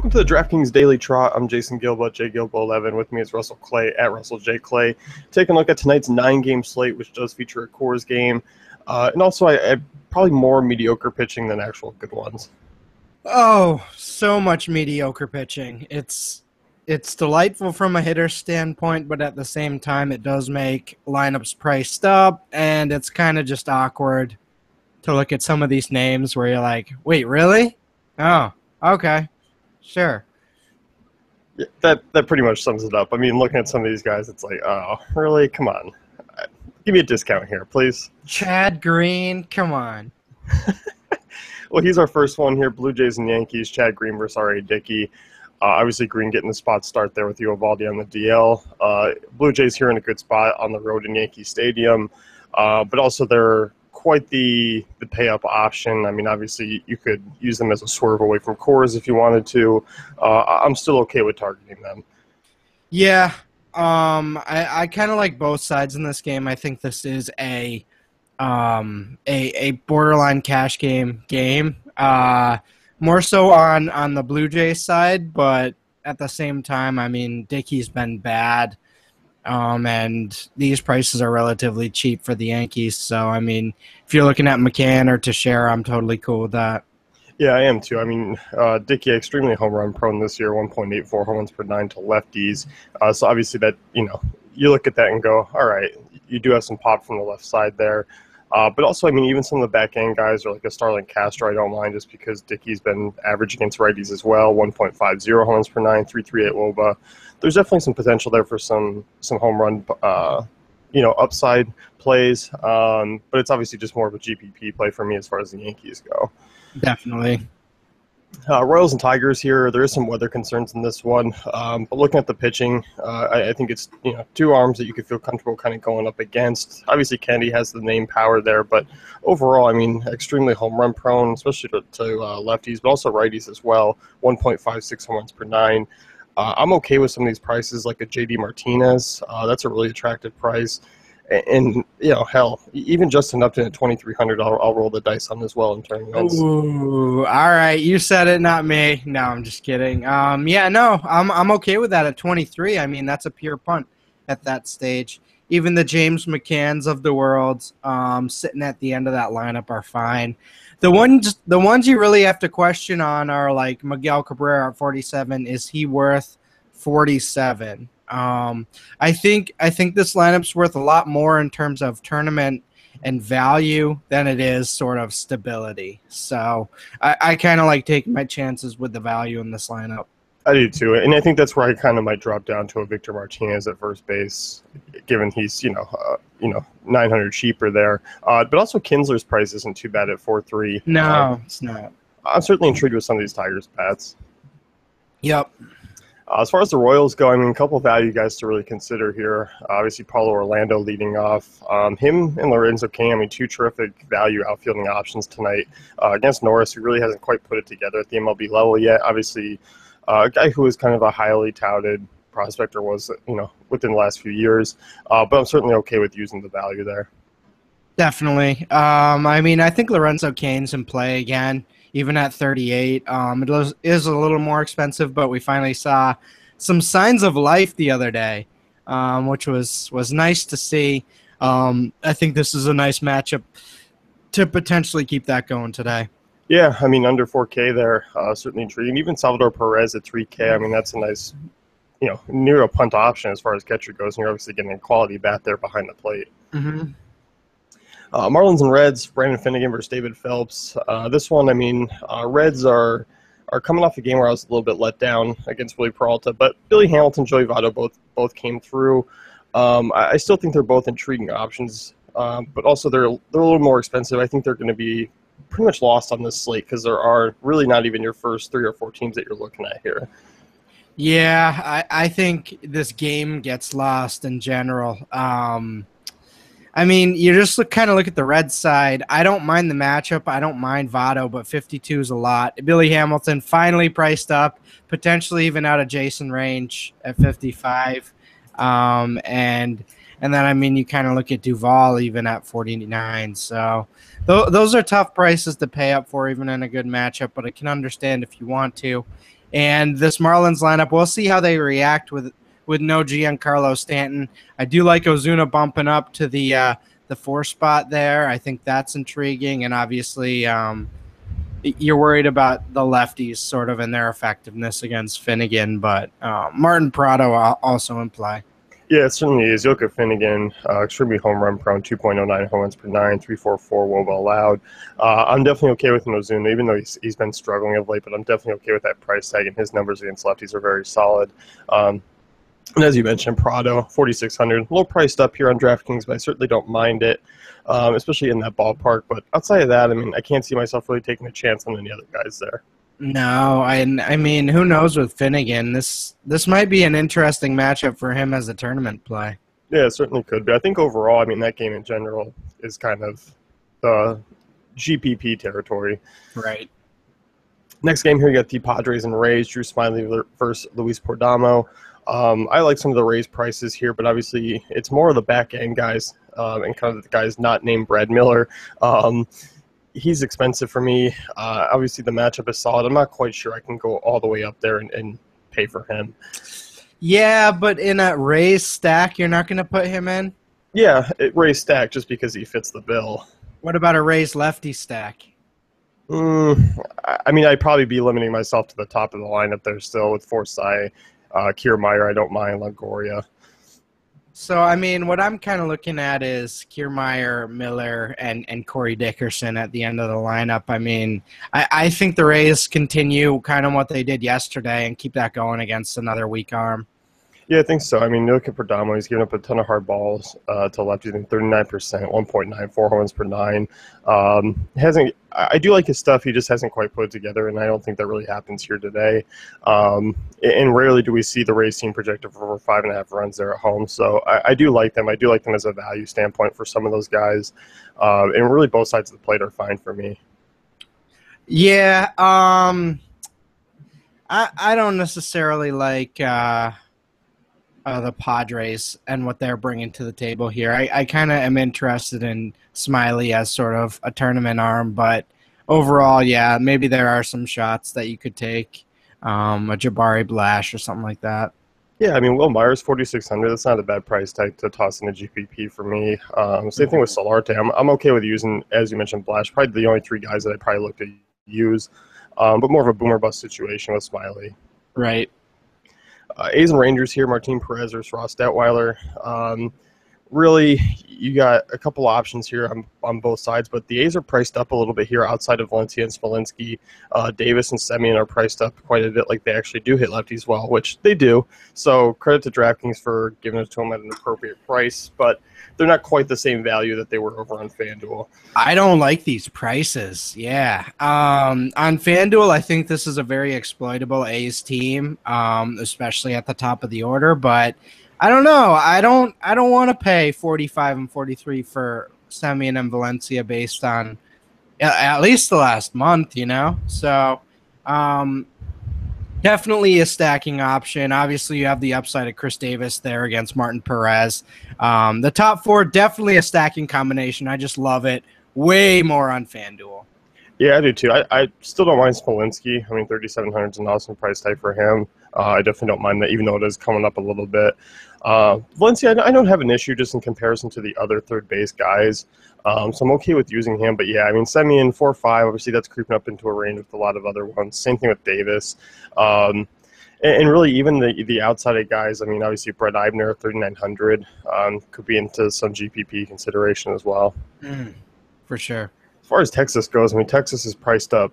Welcome to the DraftKings Daily Trot. I'm Jason Gilba, JGilba11. With me is Russell Clay at Russell J. Clay. Taking a look at tonight's 9-game slate, which does feature a Coors game. And also, I probably more mediocre pitching than actual good ones. Oh, so much mediocre pitching. It's delightful from a hitter standpoint, but at the same time, it does make lineups priced up, and it's kind of just awkward to look at some of these names where you're like, wait, really? Oh, okay. Sure. Yeah, that pretty much sums it up. I mean, looking at some of these guys, it's like, oh, really? Come on. Give me a discount here, please. Chad Green, come on. Well, he's our first one here. Blue Jays and Yankees, Chad Green versus R.A. Dickey. Obviously, Green getting the spot start there with Eovaldi on the DL. Blue Jays here in a good spot on the road in Yankee Stadium. But also they're quite the pay-up option. I mean, obviously, you could use them as a swerve away from Coors if you wanted to. I'm still okay with targeting them. Yeah, I kind of like both sides in this game. I think this is a borderline cash game. More so on the Blue Jays side, but at the same time, I mean, Dickey's been bad. And these prices are relatively cheap for the Yankees. So, I mean, if you're looking at McCann or Teixeira, I'm totally cool with that. Yeah, I am too. I mean, Dickey extremely home run prone this year, 1.84 home runs per 9 to lefties. So obviously that, you look at that and go, all right, you do have some pop from the left side there. But also, I mean, even some of the back end guys are like a Starlin Castro, I don't mind just because Dickey's been average against righties as well, 1.50 home runs per 9, 3.38 WOBA. There's definitely some potential there for some home run, upside plays. But it's obviously just more of a GPP play for me as far as the Yankees go. Definitely. Royals and Tigers here, there is some weather concerns in this one. But looking at the pitching, I think it's two arms that you could feel comfortable kind of going up against. Obviously, Kennedy has the name power there, but overall, I mean, extremely home run prone, especially to lefties, but also righties as well, 1.56 home runs per 9. I'm okay with some of these prices, like a J.D. Martinez. That's a really attractive price. And hell, even Justin Upton at 2,300, I'll roll the dice on as well in tournaments. Ooh, all right, you said it, not me. No, I'm just kidding. I'm okay with that at 23. I mean, that's a pure punt at that stage. Even the James McCanns of the world, sitting at the end of that lineup are fine. The ones you really have to question on are like Miguel Cabrera at 47. Is he worth 47? I think this lineup's worth a lot more in terms of tournament and value than it is sort of stability. So I kind of like taking my chances with the value in this lineup. I do too, and I think that's where I kind of might drop down to a Victor Martinez at first base, given he's 900 cheaper there. But also Kinsler's price isn't too bad at 4.3. No, it's not. I'm certainly intrigued with some of these Tigers bats. Yep. As far as the Royals go, I mean, a couple of value guys to really consider here. Obviously, Paulo Orlando leading off. Him and Lorenzo King, I mean, two terrific value outfielding options tonight against Norris, who really hasn't quite put it together at the MLB level yet. Obviously, a guy who was kind of a highly touted prospect or was, within the last few years. But I'm certainly okay with using the value there. Definitely. I mean, I think Lorenzo Cain's in play again, even at 38. It is a little more expensive, but we finally saw some signs of life the other day, which was nice to see. I think this is a nice matchup to potentially keep that going today. Yeah, I mean, under 4K there, certainly intriguing. Even Salvador Perez at 3K, I mean, that's a nice, near a punt option as far as catcher goes, and you're obviously getting a quality bat there behind the plate. Mm-hmm. Marlins and Reds, Brandon Finnegan versus David Phelps. This one, I mean, Reds are coming off a game where I was a little bit let down against Willie Peralta, but Billy Hamilton, Joey Votto both came through. I still think they're both intriguing options, but also they're a little more expensive. I think they're going to be pretty much lost on this slate because there are really not even your first 3 or 4 teams that you're looking at here. Yeah, I think this game gets lost in general. I mean, you just kind of look at the Red side. I don't mind the matchup. I don't mind Votto, but 52 is a lot. Billy Hamilton finally priced up, potentially even out of Jason range at 55. And then, I mean, you kind of look at Duvall even at 49. So those are tough prices to pay up for even in a good matchup, but I can understand if you want to. And this Marlins lineup, we'll see how they react with no Giancarlo Stanton. I do like Ozuna bumping up to the 4 spot there. I think that's intriguing, and obviously you're worried about the lefties sort of and their effectiveness against Finnegan, but Martin Prado also in play. Yeah, it certainly is. You look at Finnegan, extremely home run prone, 2.09 home runs per nine, 3.44 WOBA allowed. I'm definitely okay with Ozuna, even though he's been struggling of late, but I'm definitely okay with that price tag, and his numbers against lefties are very solid. And as you mentioned, Prado, 4,600, a little priced up here on DraftKings, but I certainly don't mind it, especially in that ballpark. But outside of that, I mean, I can't see myself really taking a chance on any other guys there. No, I mean, who knows with Finnegan? This might be an interesting matchup for him as a tournament play. Yeah, it certainly could be. I think overall, I mean, that game in general is kind of GPP territory. Right. Next game here, you got the Padres and Rays, Drew Smyly versus Luis Perdomo. I like some of the Rays prices here, but obviously it's more of the back end guys and kind of the guys not named Brad Miller. He's expensive for me. Obviously, the matchup is solid. I'm not quite sure I can go all the way up there and pay for him. Yeah, but in a Rays stack, you're not going to put him in? Yeah, Rays stack just because he fits the bill. What about a Rays lefty stack? I mean, I'd probably be limiting myself to the top of the lineup there still with Forsythe, Kiermaier, I don't mind, Longoria. So, I mean, what I'm kind of looking at is Kiermaier, Miller, and Corey Dickerson at the end of the lineup. I mean, I think the Rays continue kind of what they did yesterday and keep that going against another weak arm. Yeah, I think so. I mean, you look at Perdomo, he's given up a ton of hard balls to lefties, 39%, 1.94 home runs per nine. I do like his stuff. He just hasn't quite put it together, and I don't think that really happens here today. And rarely do we see the Rays team projected for over 5.5 runs there at home. So I do like them. I do like them as a value standpoint for some of those guys. And really both sides of the plate are fine for me. Yeah, I don't necessarily like the Padres and what they're bringing to the table here. I kind of am interested in Smyly as sort of a tournament arm, but overall, yeah, maybe there are some shots that you could take, a Jabari Blash or something like that. Yeah, I mean, Will Myers, 4,600. That's not a bad price tag to toss in a GPP for me. Same thing with Solarte. I'm okay with using, as you mentioned, Blash. Probably the only 3 guys that I probably look to use, but more of a boomer bust situation with Smyly. Right. A's and Rangers here, Martin Perez versus Ross Detweiler. Really, you got a couple options here on both sides, but the A's are priced up a little bit here outside of Valencia and Smolinski. Davis and Semien are priced up quite a bit, like they actually do hit lefties well, which they do. So credit to DraftKings for giving it to them at an appropriate price, but they're not quite the same value that they were over on FanDuel. I don't like these prices. Yeah. On FanDuel, I think this is a very exploitable A's team, especially at the top of the order, but I don't know. I don't want to pay 45 and 43 for Semien and Valencia based on at least the last month, you know? So definitely a stacking option. Obviously, you have the upside of Chris Davis there against Martin Perez. The top 4, definitely a stacking combination. I just love it. Way more on FanDuel. Yeah, I do too. I still don't mind Smolinski. I mean, 3,700 is an awesome price tag for him. I definitely don't mind that, even though it is coming up a little bit. Valencia, I don't have an issue just in comparison to the other third base guys. So I'm okay with using him. But yeah, I mean, Semien 4.5, obviously that's creeping up into a range with a lot of other ones. Same thing with Davis. And really, even the outside guys, I mean, obviously Brett Eibner, 3,900, could be into some GPP consideration as well. For sure. As far as Texas goes, I mean, Texas is priced up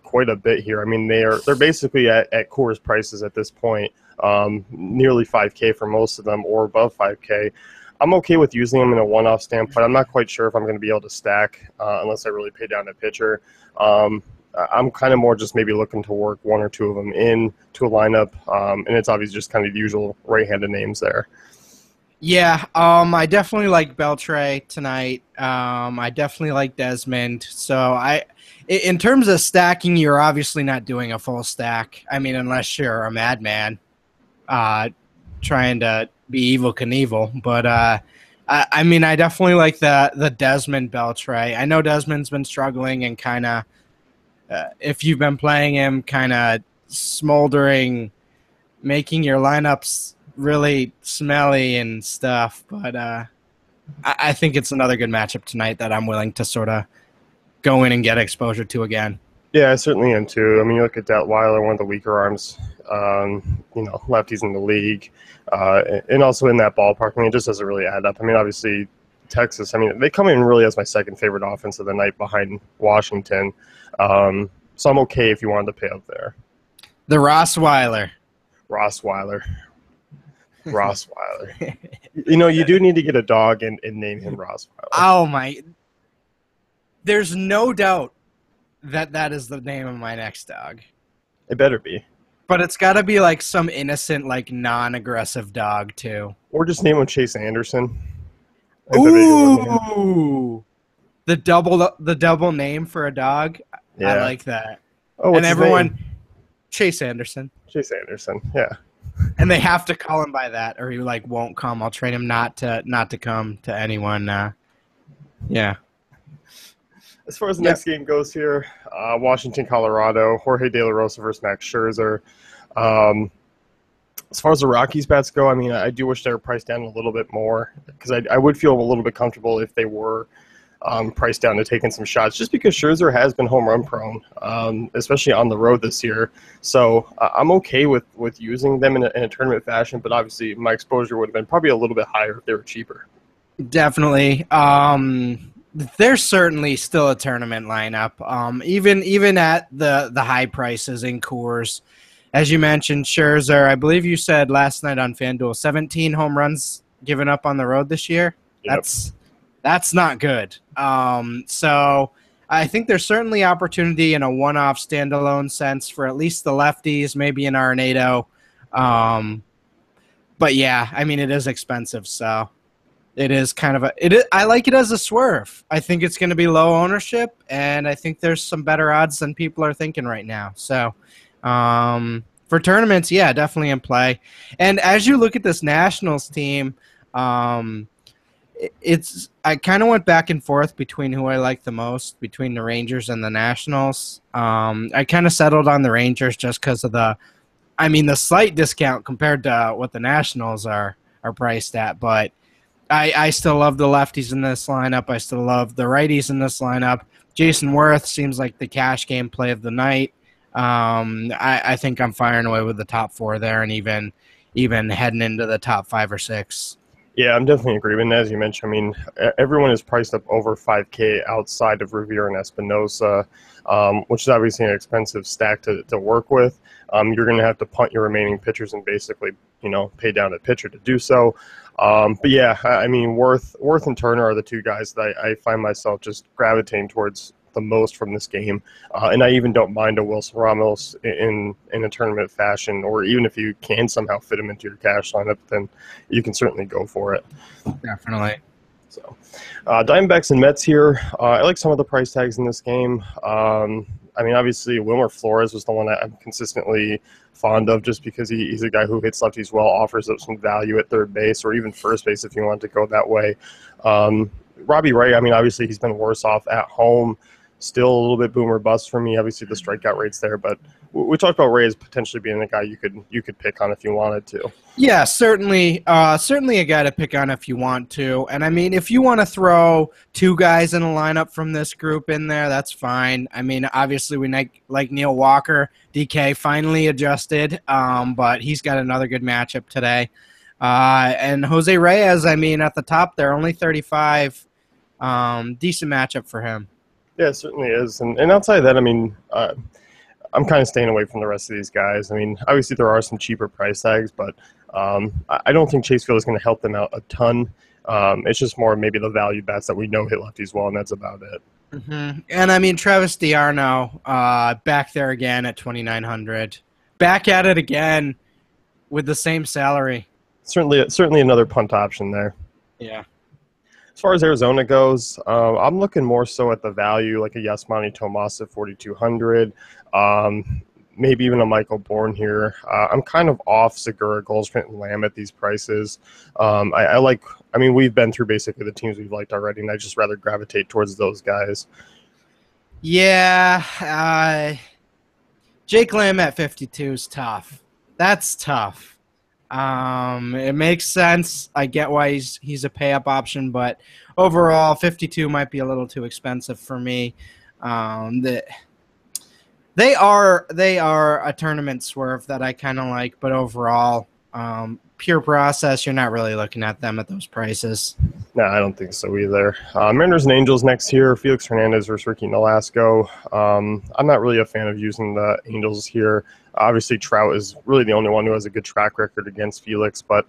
quite a bit here. I mean, they're basically at Coors prices at this point, nearly 5K for most of them or above 5K. I'm okay with using them in a one-off standpoint. I'm not quite sure if I'm going to be able to stack unless I really pay down a pitcher. I'm kind of more just maybe looking to work 1 or 2 of them into a lineup, and it's obviously just kind of the usual right-handed names there. Yeah, I definitely like Beltre tonight. I definitely like Desmond. So in terms of stacking, you're obviously not doing a full stack. I mean, unless you're a madman, trying to be Evil Knievel. But I mean, I definitely like the Desmond Beltre. I know Desmond's been struggling and kind of, if you've been playing him, kind of smoldering, making your lineups really smelly and stuff. But I think it's another good matchup tonight that I'm willing to sort of go in and get exposure to again. Yeah, I certainly am too. I mean, you look at Detweiler, one of the weaker arms, lefties in the league, and also in that ballpark. I mean, it just doesn't really add up. I mean, obviously, Texas, I mean, they come in really as my second favorite offense of the night behind Washington. So I'm okay if you wanted to pay up there. The Rossweiler. Rossweiler. You do need to get a dog and name him Rossweiler. Oh, my. There's no doubt that is the name of my next dog. It better be. But it's got to be like some innocent, like non-aggressive dog too. Or just name him Chase Anderson. Ooh, the double name for a dog. Yeah. I like that. Oh, and everyone, Chase Anderson. Chase Anderson, yeah. And they have to call him by that, or he like won't come. I'll train him not to come to anyone. Yeah. As far as the next game goes here, Washington, Colorado, Jorge De La Rosa versus Max Scherzer. As far as the Rockies bats go, I mean, I do wish they were priced down a little bit more because I would feel a little bit comfortable if they were priced down to taking some shots, just because Scherzer has been home run prone, especially on the road this year. So I'm okay with using them in a tournament fashion, but obviously my exposure would have been probably a little bit higher if they were cheaper. Definitely. There's certainly still a tournament lineup, even at the high prices in Coors. As you mentioned, Scherzer, I believe you said last night on FanDuel, 17 home runs given up on the road this year. Yep. That's not good. So I think there's certainly opportunity in a one-off standalone sense for at least the lefties, maybe in Arenado. But yeah, I mean, it is expensive, so it is kind of I like it as a swerve. I think it's going to be low ownership, and I think there's some better odds than people are thinking right now. So for tournaments, yeah, definitely in play. And as you look at this Nationals team, I kind of went back and forth between who I like the most between the Rangers and the Nationals. I kind of settled on the Rangers just because of the slight discount compared to what the Nationals are priced at, but I still love the lefties in this lineup. I still love the righties in this lineup. Jason Worth seems like the cash game play of the night. I think I'm firing away with the top four there, and even heading into the top 5 or 6. Yeah, I'm definitely agreeing. As you mentioned, I mean, everyone is priced up over $5K outside of Revere and Espinosa, which is obviously an expensive stack to work with. You're going to have to punt your remaining pitchers and basically, pay down a pitcher to do so. But yeah, I mean, Worth and Turner are the two guys that I find myself just gravitating towards the most from this game. And I even don't mind a Wilson Ramos in a tournament fashion, or even if you can somehow fit him into your cash lineup, then you can certainly go for it. Definitely. So, Diamondbacks and Mets here. I like some of the price tags in this game. I mean, obviously, Wilmer Flores was the one I'm consistently fond of just because he's a guy who hits lefties well, offers up some value at third base or even first base if you want to go that way. Robbie Ray, I mean, obviously, he's been worse off at home. Still a little bit boomer bust for me. Obviously, the strikeout rate's there, but we talked about Ray as potentially being a guy you could pick on if you wanted to. Yeah, certainly a guy to pick on if you want to. And I mean, if you want to throw two guys in a lineup from this group in there, that's fine. I mean, obviously we like Neil Walker. DK finally adjusted, but he's got another good matchup today. And Jose Reyes, I mean, at the top there, only 35. Decent matchup for him. Yeah, it certainly is. And outside of that, I mean, I'm kind of staying away from the rest of these guys. I mean, obviously there are some cheaper price tags, but I don't think Chase Field is going to help them out a ton. It's just more maybe the value bats that we know hit lefties well, and that's about it. Mm-hmm. And, I mean, Travis d'Arnaud back there again at $2,900. Back at it again with the same salary. Certainly another punt option there. Yeah. As far as Arizona goes, I'm looking more so at the value, like a Yasmani Tomas at 4,200, maybe even a Michael Bourne here. I'm kind of off Segura, Goldschmidt, and Lamb at these prices. I mean, we've been through basically the teams we've liked already, and I'd just rather gravitate towards those guys. Yeah, Jake Lamb at 52 is tough. That's tough. It makes sense. I get why he's a pay up option, but overall, 52 might be a little too expensive for me. They are a tournament swerve that I kind of like, but overall, pure process, you're not really looking at them at those prices. No, I don't think so either. Mariners and Angels next here. Felix Hernandez versus Ricky Nolasco. I'm not really a fan of using the Angels here. Obviously, Trout is really the only one who has a good track record against Felix, but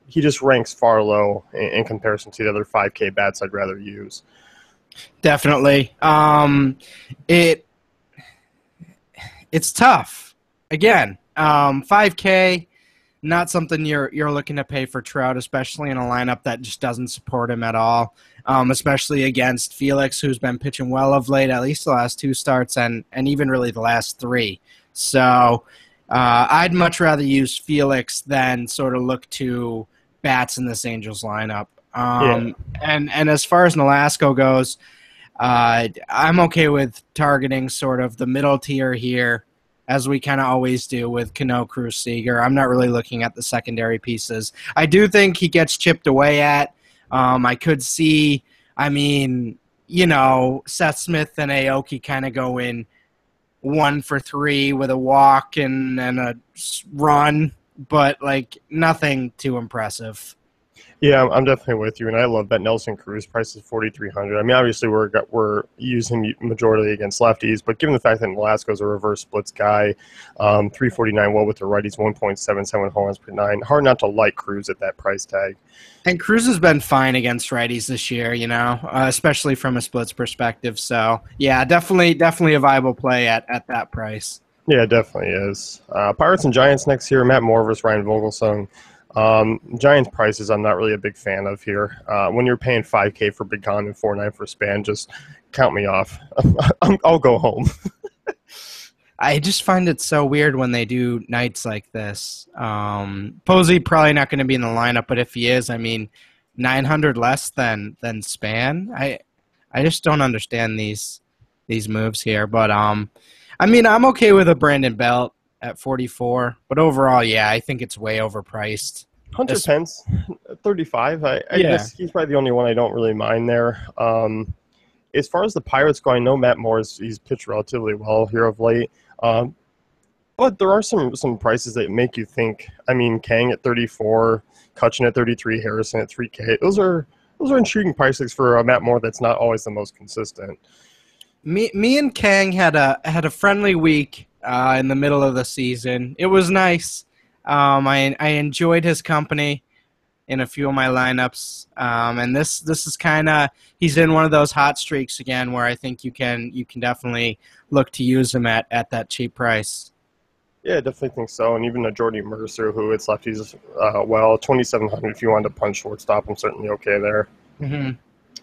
he just ranks far low in comparison to the other 5K bats I'd rather use. Definitely. It's tough. Again, 5K. Not something you're looking to pay for Trout, especially in a lineup that just doesn't support him at all, especially against Felix, who's been pitching well of late, at least the last 2 starts and even really the last 3. So I'd much rather use Felix than sort of look to bats in this Angels lineup. And as far as Nolasco goes, I'm okay with targeting sort of the middle tier here, as we kind of always do with Cano, Cruz, Seager. I'm not really looking at the secondary pieces. I do think he gets chipped away at. I could see, Seth Smith and Aoki kind of go in 1 for 3 with a walk and a run, but nothing too impressive. Yeah, I'm definitely with you, and I love that Nelson Cruz price is 4,300. I mean, obviously we're using him majority against lefties, but given the fact that Nolasco's a reverse splits guy, 349 well with the righties, 1.77 home runs per 9. Hard not to like Cruz at that price tag. And Cruz has been fine against righties this year, especially from a splits perspective. So yeah, definitely a viable play at that price. Yeah, it definitely is. Pirates and Giants next year. Matt Moore versus Ryan Vogelsong. Giants prices I'm not really a big fan of here. When you're paying 5K for Big Con and 4.9 for Span, just count me off. I'll go home. I just find it so weird when they do nights like this. Posey probably not going to be in the lineup, but if he is, 900 less than Span. I just don't understand these moves here. But I'm okay with a Brandon Belt at 44, but overall, yeah, I think it's way overpriced. Hunter Pence, 35. I guess he's probably the only one I don't really mind there. As far as the Pirates go, I know Matt Moore he's pitched relatively well here of late, but there are some prices that make you think. Kang at 34, Cutchin at 33, Harrison at 3K. Those are intriguing prices for Matt Moore. That's not always the most consistent. Me and Kang had a friendly week in the middle of the season. It was nice. I enjoyed his company in a few of my lineups, and this is kind of, he's in one of those hot streaks again where I think you can definitely look to use him at that cheap price. Yeah, I definitely think so. And even a Jordy Mercer, who it's lefties, 2,700 if you wanted to punch shortstop, I'm certainly okay there. Mm-hmm.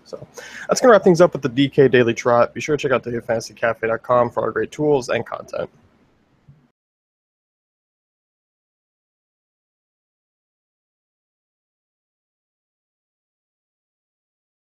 So that's going to wrap things up with the DK Daily Trot. Be sure to check out DailyFantasyCafe.com for our great tools and content.